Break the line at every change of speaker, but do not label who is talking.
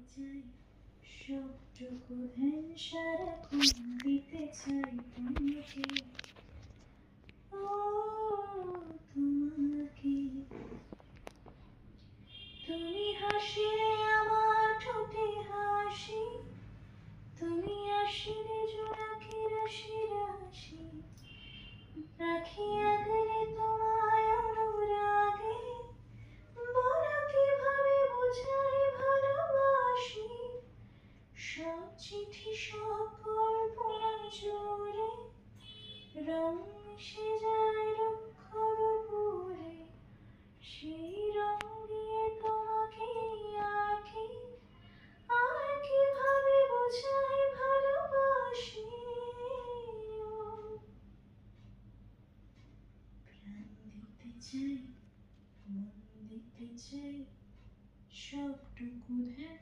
চাই সবটুকু ধ্যান সারাক্ষণ দিতে চাই তোমাকে ও তোমাকে তুমি হাসিলে আমার ঠোঁটে হাসি তুমি আসিলে জোনাকি রাশি রাশি রাখি আগলে তোমায় অনুরাগে বলো কিভাবে বোঝাই ভালোবাসি সব চিঠি সব কল্পনা জোরে রং মিশে যায় রুক্ষ দুপুরে সেই রং দিয়ে তোমাকে আঁকি আর কিভাবে বোঝাই ভালোবাসি ও প্রাণ দিতে চাই মন দিতে চাই সবটুকু ধ্যান